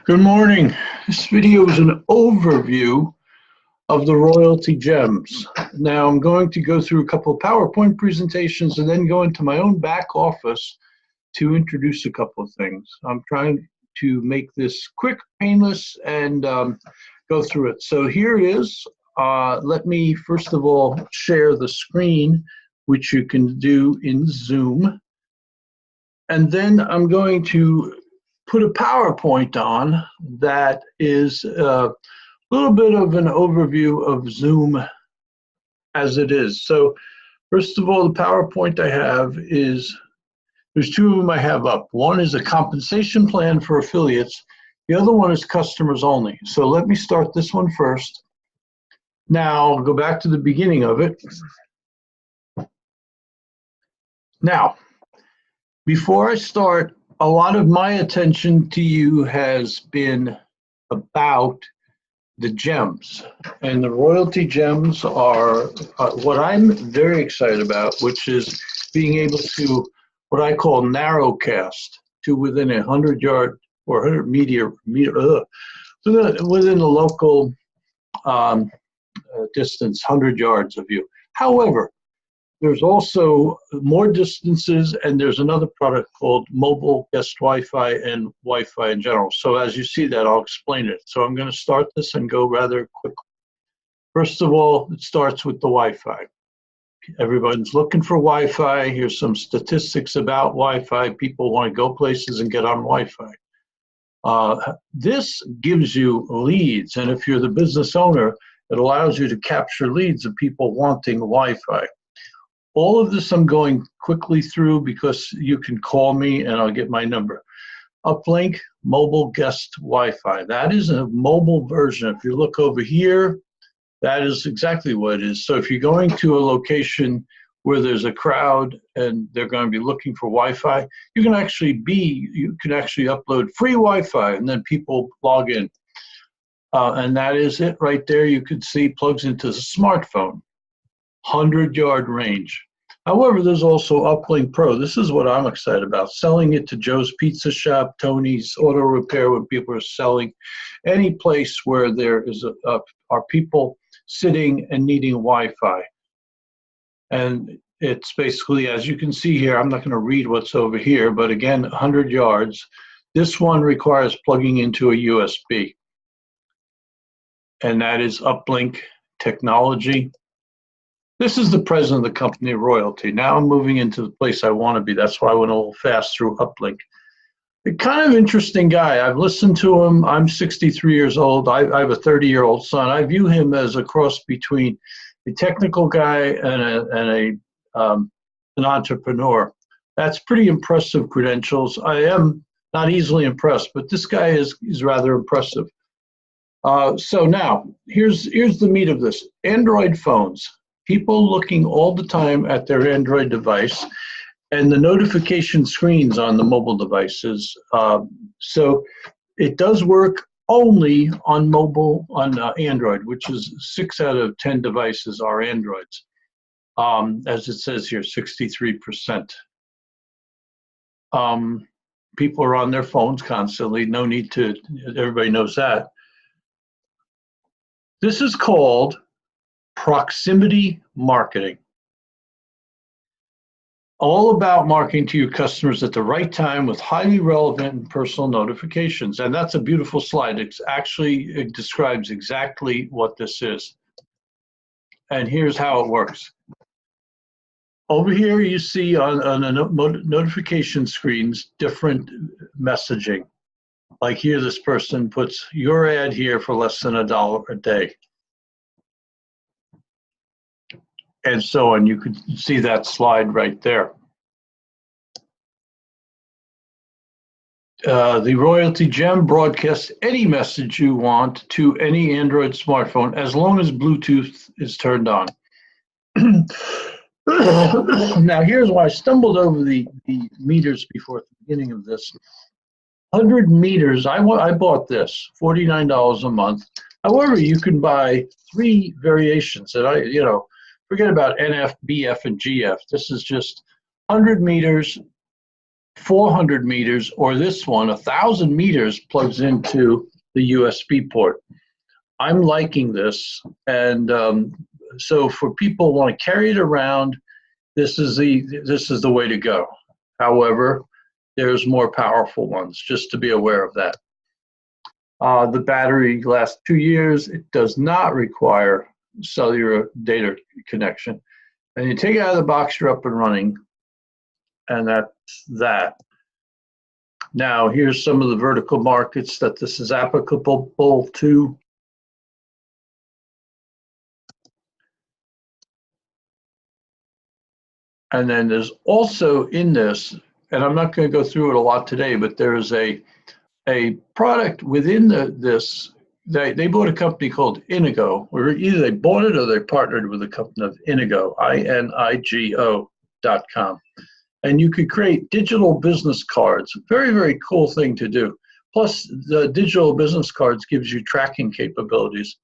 Good morning. This video is an overview of the Royaltie Gems. Now I'm going to go through a couple of PowerPoint presentations and then go into my own back office to introduce a couple of things. I'm trying to make this quick, painless, and go through it. So here it is. Let me first of all share the screen, which you can do in Zoom. And then I'm going to put a PowerPoint on that is a little bit of an overview of Zoom as it is. So first of all, the PowerPoint I have is, there's two of them I have up. One is a compensation plan for affiliates. The other one is customers only. So let me start this one first. Now I'll go back to the beginning of it. Now, before I start, a lot of my attention to you has been about the gems. And the Royaltie Gems are what I'm very excited about, which is being able to, what I call narrowcast to within 100-yard or 100 meter within the local distance, 100 yards of you. However, there's also more distances, and there's another product called mobile guest Wi-Fi and Wi-Fi in general. So as you see that, I'll explain it. So I'm going to start this and go rather quickly. First of all, it starts with the Wi-Fi. Everyone's looking for Wi-Fi. Here's some statistics about Wi-Fi. People want to go places and get on Wi-Fi. This gives you leads, and if you're the business owner, it allows you to capture leads of people wanting Wi-Fi. All of this I'm going quickly through because you can call me and I'll get my number. Uplink mobile guest Wi-Fi. That is a mobile version. If you look over here, that is exactly what it is. So if you're going to a location where there's a crowd and they're going to be looking for Wi-Fi, you can actually upload free Wi-Fi and then people log in. And that is it right there. You can see plugs into the smartphone. 100-yard range. However, there's also Uplink Pro. This is what I'm excited about, selling it to Joe's Pizza Shop, Tony's Auto Repair, when people are selling, any place where there is are people sitting and needing Wi-Fi. And it's basically, as you can see here, I'm not going to read what's over here, but again, 100 yards. This one requires plugging into a USB. And that is Uplink Technology. This is the president of the company, Royaltie. Now I'm moving into the place I want to be. That's why I went a little fast through Uplink. A kind of interesting guy. I've listened to him. I'm 63 years old. I have a 30-year-old son. I view him as a cross between a technical guy and an entrepreneur. That's pretty impressive credentials. I am not easily impressed, but this guy is rather impressive. So now, here's the meat of this. Android phones. People looking all the time at their Android device and the notification screens on the mobile devices. So it does work only on Android, which is 6 out of 10 devices are Androids. As it says here, 63%. People are on their phones constantly. No need to, everybody knows that. This is called proximity marketing. All about marketing to your customers at the right time with highly relevant and personal notifications. And that's a beautiful slide. It describes exactly what this is. And here's how it works. Over here you see on the notification screens different messaging. Like here, this person puts your ad here for less than $1 a day. And so on. You could see that slide right there. The Royaltie Gem broadcasts any message you want to any Android smartphone as long as Bluetooth is turned on. Now here's why I stumbled over the meters before at the beginning of this. 100 meters, I bought this, $49 a month. However, you can buy 3 variations that forget about NF, BF, and GF. This is just 100 meters 400 meters, or this one, 1,000 meters, plugs into the USB port. I'm liking this, and so for people who want to carry it around, this is the way to go. However, there's more powerful ones, just to be aware of that. The battery lasts 2 years. It does not require cellular data connection. And you take it out of the box, you're up and running, and that's that. Now, here's some of the vertical markets that this is applicable to. And then there's also in this, and I'm not going to go through it a lot today, but there's a product within this. They bought a company called Inigo, or either they bought it or they partnered with a company of Inigo, INIGO.com. And you could create digital business cards. Very, very cool thing to do. Plus, the digital business cards gives you tracking capabilities.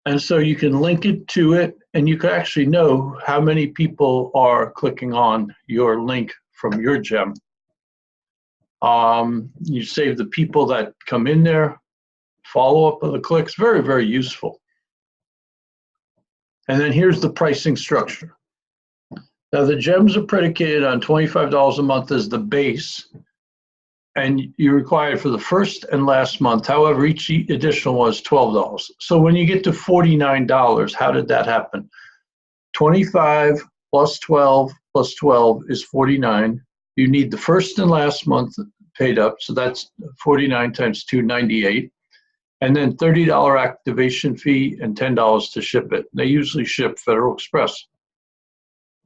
And so you can link it to it, and you can actually know how many people are clicking on your link from your gem. You save the people that come in there, follow up of the clicks. Very, very useful. And then here's the pricing structure. Now, the gems are predicated on $25 a month as the base, and you're required for the first and last month. However, each additional one is $12. So when you get to $49, how did that happen? 25 plus 12 plus 12 is 49. You need the first and last month paid up, so that's 49 times 2, 98. And then $30 activation fee and $10 to ship it. They usually ship Federal Express.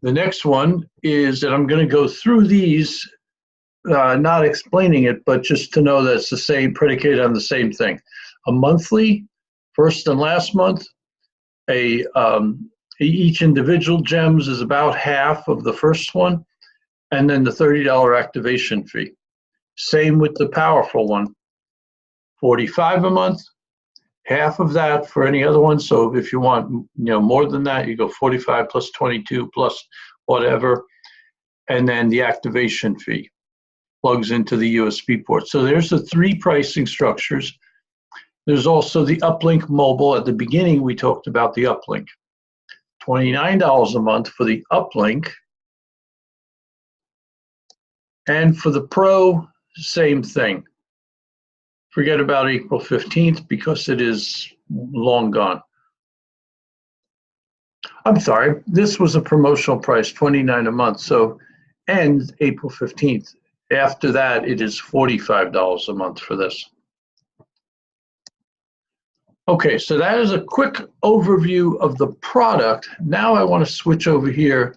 The next one is, and I'm going to go through these, not explaining it, but just to know that it's the same, predicated on the same thing. A monthly, first and last month. Each individual gems is about half of the first one, and then the $30 activation fee. Same with the powerful one. 45 a month, half of that for any other one. So if you want, more than that, you go 45 plus 22 plus whatever, and then the activation fee plugs into the USB port. So there's the 3 pricing structures. There's also the uplink mobile. At the beginning, we talked about the uplink. $29 a month for the uplink. And for the Pro, same thing. Forget about April 15th because it is long gone. I'm sorry, this was a promotional price, $29 a month, so ends April 15th. After that, it is $45 a month for this. Okay, so that is a quick overview of the product. Now I want to switch over here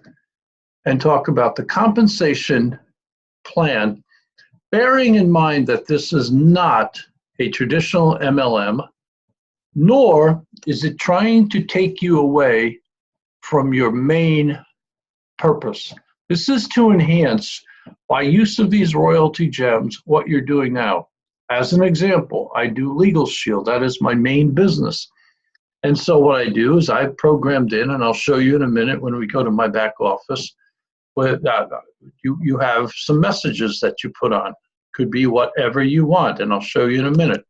and talk about the compensation plan, bearing in mind that this is not a traditional MLM, nor is it trying to take you away from your main purpose. This is to enhance, by use of these royalty gems, what you're doing now. As an example, I do Legal Shield. That is my main business. And so what I do is I've programmed in, and I'll show you in a minute when we go to my back office, where you have some messages that you put on. Could be whatever you want, and I'll show you in a minute.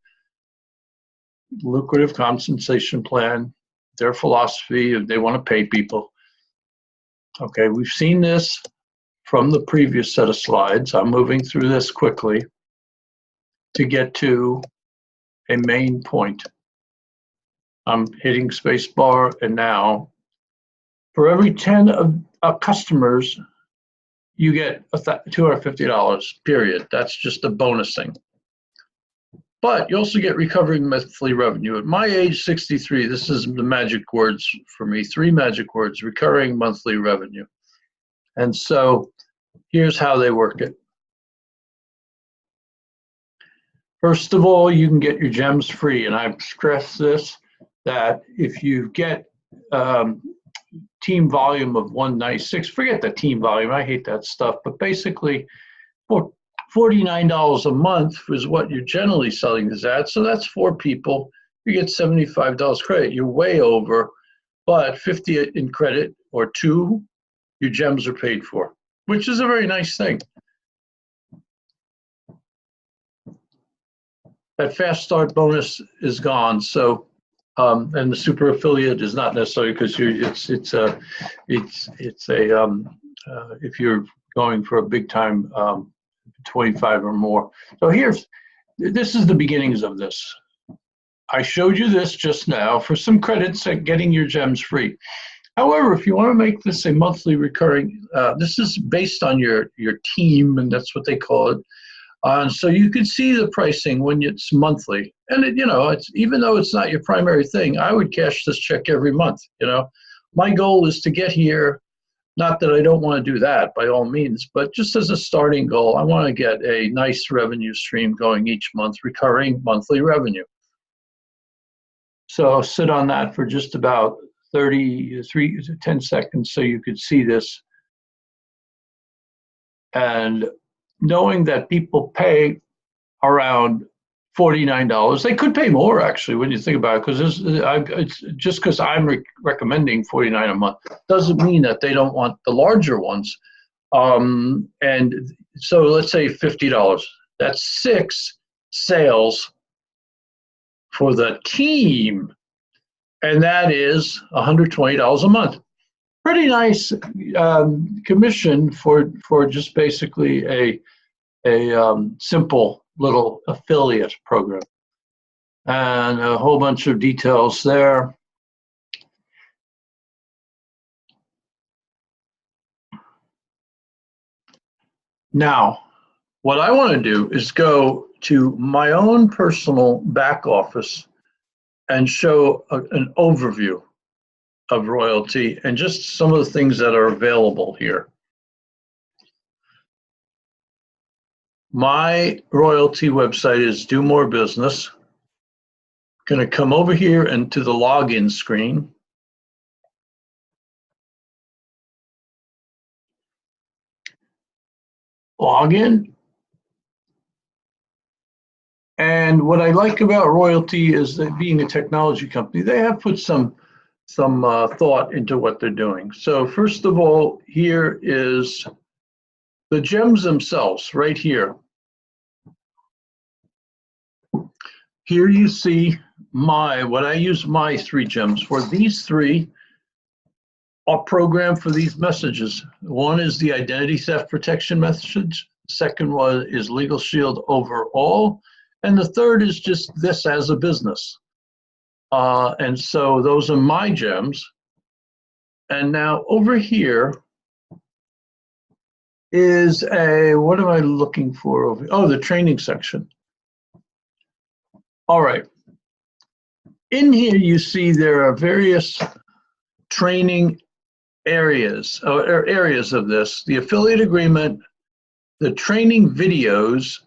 Lucrative compensation plan, their philosophy, if they want to pay people. Okay, we've seen this from the previous set of slides. I'm moving through this quickly to get to a main point. I'm hitting space bar, and now for every 10 customers, you get $250, period. That's just a bonus thing. But you also get recovering monthly revenue. At my age, 63, this is the magic words for me, 3 magic words, recurring monthly revenue. And so here's how they work it. First of all, you can get your gems free, and I've stressed this, that if you get team volume of 196, forget the team volume, I hate that stuff, but basically for $49 a month is what you're generally selling this at, so that's 4 people, you get $75 credit. You're way over, but 50 in credit or 2, your gems are paid for, which is a very nice thing. that fast start bonus is gone. So, and the super affiliate is not necessarily because it's a if you're going for a big time 25 or more. So this is the beginnings of this. I showed you this just now for some credits at getting your gems free. However, if you want to make this a monthly recurring, this is based on your team, and that's what they call it. So you can see the pricing when it's monthly, and it's even though it's not your primary thing, I would cash this check every month. My goal is to get here. Not that I don't want to do that by all means, but just as a starting goal, I want to get a nice revenue stream going each month, recurring monthly revenue. So I'll sit on that for just about 33 to 10 seconds so you could see this. And knowing that people pay around $49, they could pay more actually when you think about it, because it's just because I'm recommending $49 a month doesn't mean that they don't want the larger ones. And so let's say $50. That's 6 sales for the team, and that is $120 a month. Pretty nice commission for just basically a simple little affiliate program, and a whole bunch of details there. Now, what I want to do is go to my own personal back office and show an overview of Royaltie and just some of the things that are available here. My Royaltie website is Do More Business. Going to come over here and to the login screen. Login. And what I like about Royaltie is that being a technology company, they have put some thought into what they're doing. So first of all, here is the gems themselves right here. Here you see what I use my 3 gems for. These 3 are programmed for these messages. One is the identity theft protection message. The second one is Legal Shield overall. And the third is just this as a business. And so those are my gems. And now over here is what am I looking for over? Oh, the training section. All right. In here, you see there are various training areas, or areas of this: the affiliate agreement, the training videos,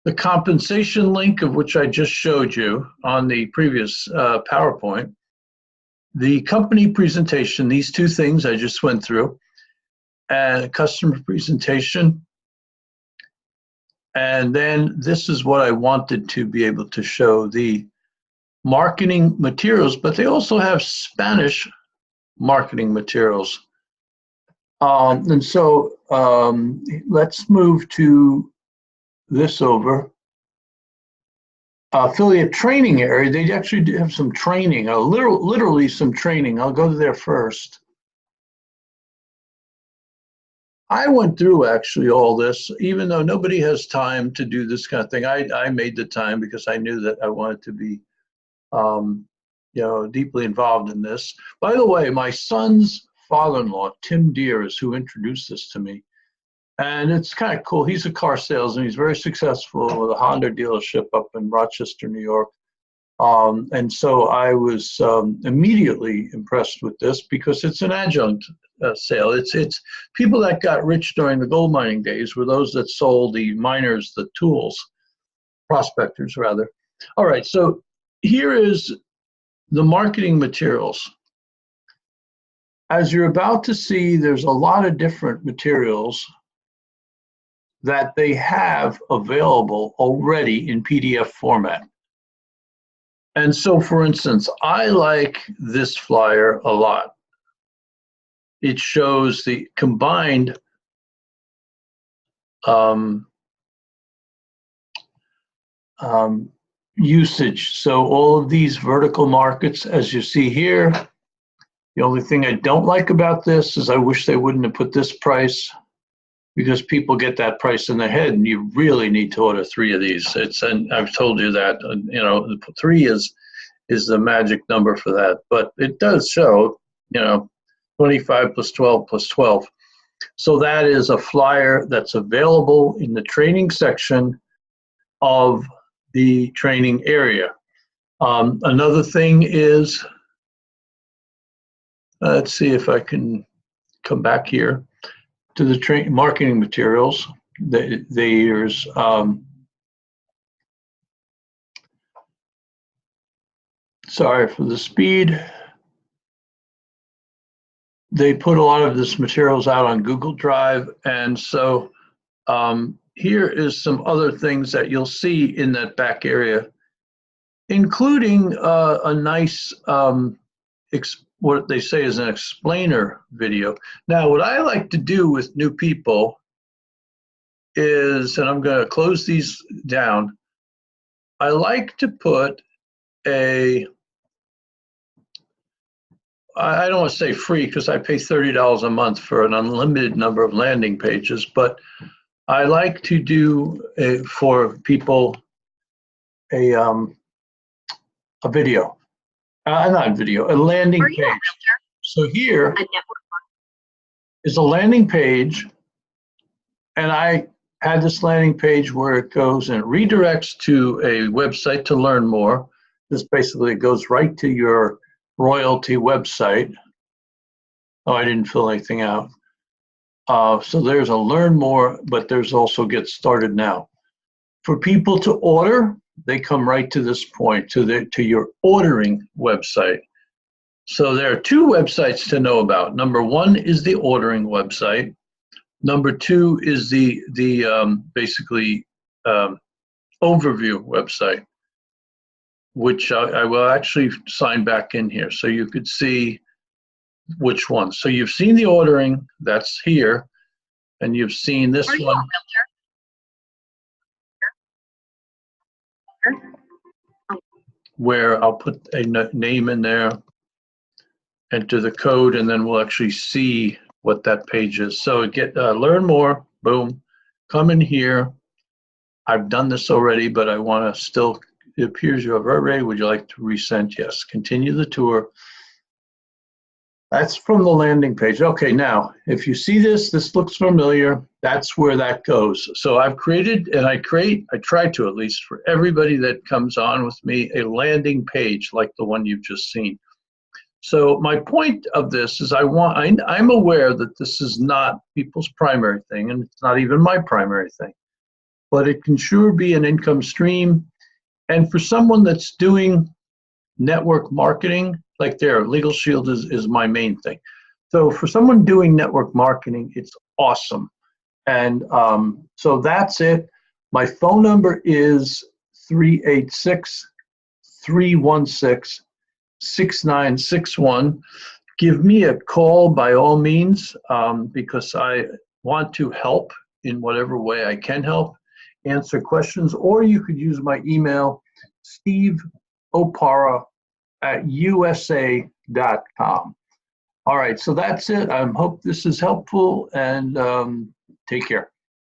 the compensation link, of which I just showed you on the previous PowerPoint, the company presentation, these 2 things I just went through, and customer presentation. And then this is what I wanted to be able to show, the marketing materials, but they also have Spanish marketing materials. And so let's move to this over. Affiliate training area, they actually do have some training, literally some training. I'll go there first. I went through actually all this, even though nobody has time to do this kind of thing. I made the time because I knew that I wanted to be deeply involved in this. By the way, my son's father-in-law, Tim Deere, is who introduced this to me. And it's kind of cool. He's a car salesman. He's very successful with a Honda dealership up in Rochester, New York. And so I was immediately impressed with this because it's an adjunct sale. It's people that got rich during the gold mining days were those that sold the miners the tools, prospectors rather. All right, so here is the marketing materials. As you're about to see, there's a lot of different materials that they have available already in PDF format. And so, for instance, I like this flyer a lot. It shows the combined usage. So all of these vertical markets, as you see here, the only thing I don't like about this is I wish they wouldn't have put this price, because people get that price in their head, and you really need to order 3 of these. And I've told you that, 3 is the magic number for that. But it does show, 25 plus 12 plus 12. So that is a flyer that's available in the training section of the training area. Another thing is, let's see if I can come back here to the marketing materials. There's sorry for the speed. They put a lot of this materials out on Google Drive, and so here is some other things that you'll see in that back area, including a nice what they say is an explainer video. Now, what I like to do with new people is, and I'm going to close these down, I like to put I don't want to say free, because I pay $30 a month for an unlimited number of landing pages, but I like to do for people a video, not video, a landing page. So here is a landing page, and I had this landing page where it goes and it redirects to a website to learn more. This basically goes right to your Royaltie website. Oh, I didn't fill anything out. So there's a learn more, but there's also get started now. For people to order, they come right to this point, to your ordering website. So there are 2 websites to know about. Number 1 is the ordering website. Number 2 is the basically overview website, which I will actually sign back in here so you could see which one. So you've seen the ordering, that's here, and you've seen this one. Where I'll put a name in there, enter the code, and then we'll actually see what that page is. So get learn more, boom, come in here. I've done this already, but I want to still, it appears you have already. Would you like to resend? Yes. Continue the tour. That's from the landing page. Okay, now, if you see this looks familiar, that's where that goes. So I've created, and I try to at least, for everybody that comes on with me, a landing page like the one you've just seen. So my point of this is I'm aware that this is not people's primary thing, and it's not even my primary thing, but it can sure be an income stream. And for someone that's doing network marketing, like there, Legal Shield is my main thing. So for someone doing network marketing, it's awesome. And so that's it. My phone number is 386-316-6961. Give me a call by all means, because I want to help in whatever way I can help, answer questions, or you could use my email, steveopara@usa.com. All right, so that's it. I hope this is helpful, and take care.